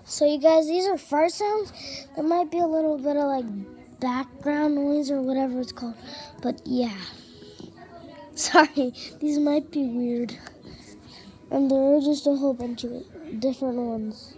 So you guys, these are fart sounds. There might be a little bit of like background noise or whatever it's called. But yeah. Sorry, these might be weird. And there are just a whole bunch of different ones.